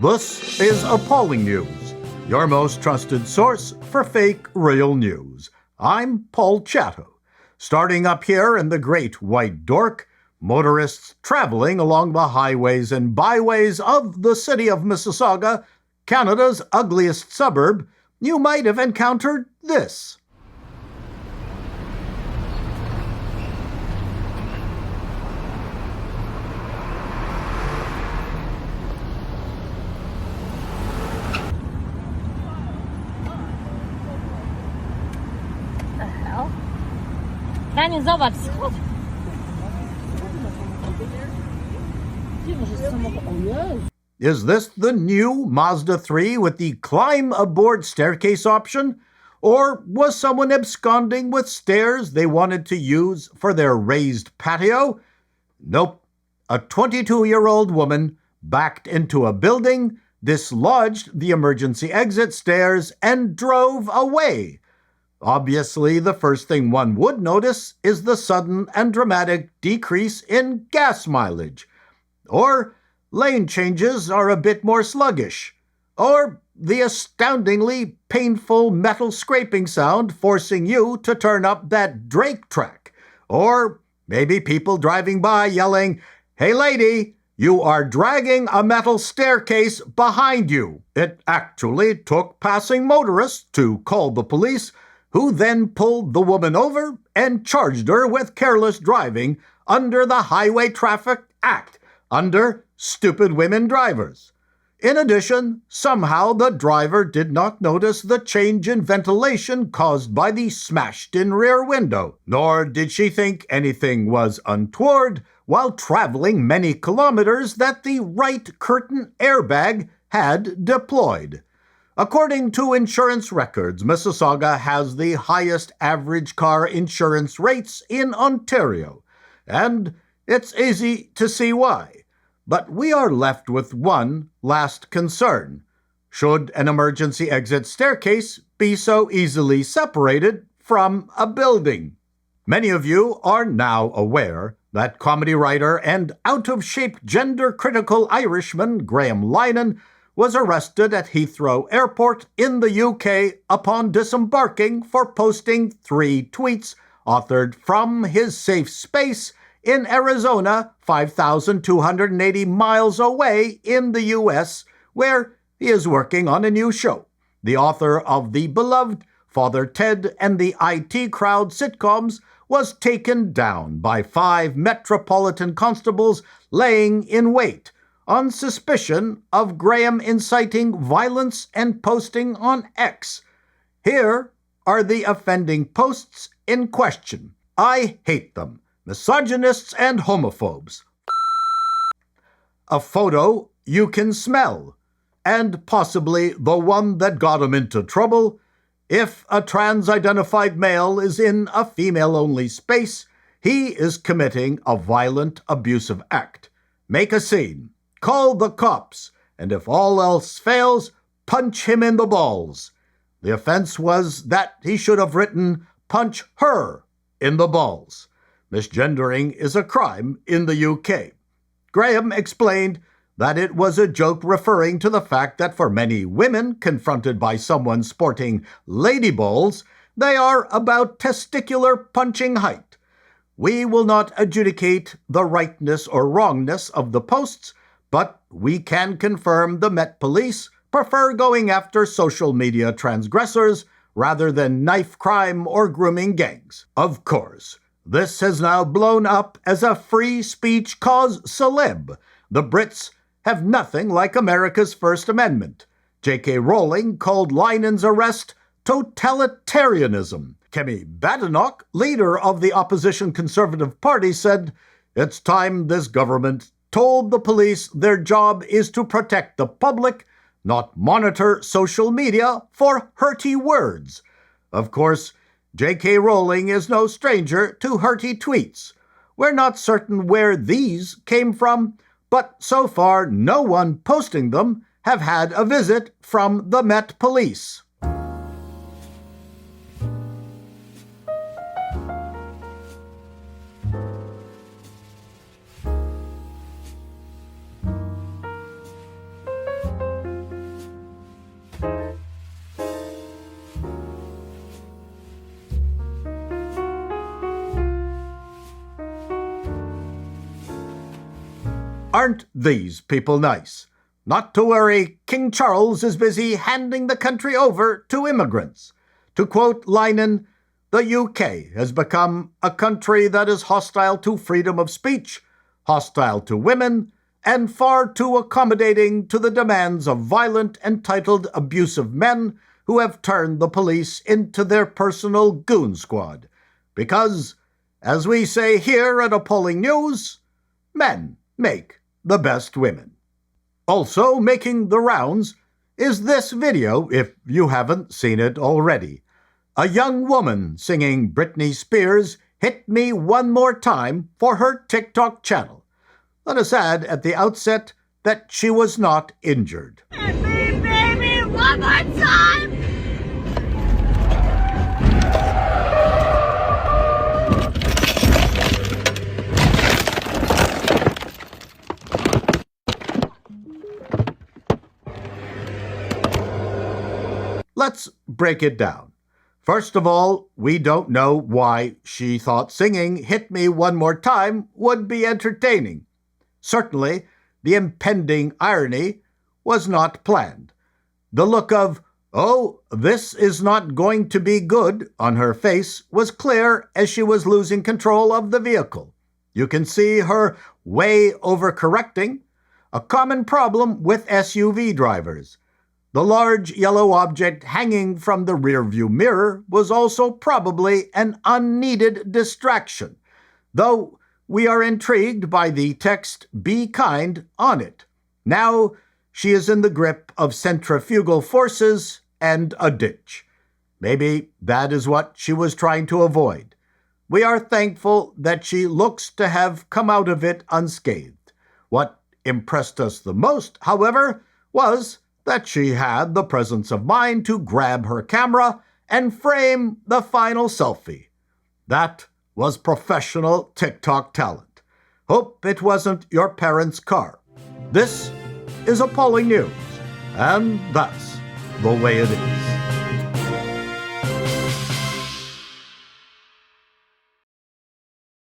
This is Appalling News, your most trusted source for fake real news. I'm Paul Chatto. Starting up here in the Great White Dork, motorists traveling along the highways and byways of the city of Mississauga, Canada's ugliest suburb, you might have encountered this. Ja nie, zobacz, schod. Is this the new Mazda 3 with the climb aboard staircase option? Or was someone absconding with stairs they wanted to use for their raised patio? Nope. A 22-year-old woman backed into a building, dislodged the emergency exit stairs, and drove away. Obviously, the first thing one would notice is the sudden and dramatic decrease in gas mileage. Or lane changes are a bit more sluggish. Or the astoundingly painful metal scraping sound forcing you to turn up that Drake track. Or maybe people driving by yelling, "Hey lady, you are dragging a metal staircase behind you." It actually took passing motorists to call the police, who then pulled the woman over and charged her with careless driving under the Highway Traffic Act, under stupid women drivers. In addition, somehow the driver did not notice the change in ventilation caused by the smashed-in rear window, nor did she think anything was untoward while traveling many kilometers that the right curtain airbag had deployed. According to insurance records, Mississauga has the highest average car insurance rates in Ontario, and it's easy to see why. But we are left with one last concern. Should an emergency exit staircase be so easily separated from a building? Many of you are now aware that comedy writer and out-of-shape gender-critical Irishman Graham Linehan was arrested at Heathrow Airport in the UK upon disembarking for posting 3 tweets authored from his safe space in Arizona, 5,280 miles away in the US, where he is working on a new show. The author of the beloved Father Ted and the IT Crowd sitcoms was taken down by 5 Metropolitan constables laying in wait on suspicion of Graham inciting violence and posting on X. Here are the offending posts in question. I hate them. Misogynists and homophobes. A photo you can smell, and possibly the one that got him into trouble. If a trans-identified male is in a female-only space, he is committing a violent, abusive act. Make a scene. Call the cops, and if all else fails, punch him in the balls. The offense was that he should have written, "punch her in the balls." Misgendering is a crime in the UK. Graham explained that it was a joke referring to the fact that for many women confronted by someone sporting lady balls, they are about testicular punching height. We will not adjudicate the rightness or wrongness of the posts, but we can confirm the Met Police prefer going after social media transgressors rather than knife crime or grooming gangs. Of course, this has now blown up as a free speech cause celeb. The Brits have nothing like America's First Amendment. J.K. Rowling called Linehan's arrest totalitarianism. Kemi Badenoch, leader of the opposition Conservative Party, said, "It's time this government told the police their job is to protect the public, not monitor social media for hurty words." Of course, J.K. Rowling is no stranger to hurty tweets. We're not certain where these came from, but so far no one posting them have had a visit from the Met Police. Aren't these people nice? Not to worry, King Charles is busy handing the country over to immigrants. To quote Lenin, the UK has become a country that is hostile to freedom of speech, hostile to women, and far too accommodating to the demands of violent, entitled, abusive men who have turned the police into their personal goon squad. Because, as we say here at Appalling News, men make the best women. Also making the rounds is this video, if you haven't seen it already. A young woman singing Britney Spears' Hit Me One More Time for her TikTok channel. Let us add at the outset that she was not injured. Hit me, baby, one more time! Let's break it down. First of all, we don't know why she thought singing Hit Me One More Time would be entertaining. Certainly, the impending irony was not planned. The look of, "Oh, this is not going to be good," on her face was clear as she was losing control of the vehicle. You can see her way overcorrecting, a common problem with SUV drivers. The large yellow object hanging from the rearview mirror was also probably an unneeded distraction, though we are intrigued by the text "Be kind" on it. Now she is in the grip of centrifugal forces and a ditch. Maybe that is what she was trying to avoid. We are thankful that she looks to have come out of it unscathed. What impressed us the most, however, was that she had the presence of mind to grab her camera and frame the final selfie. That was professional TikTok talent. Hope it wasn't your parents' car. This is Appalling News, and that's the way it is.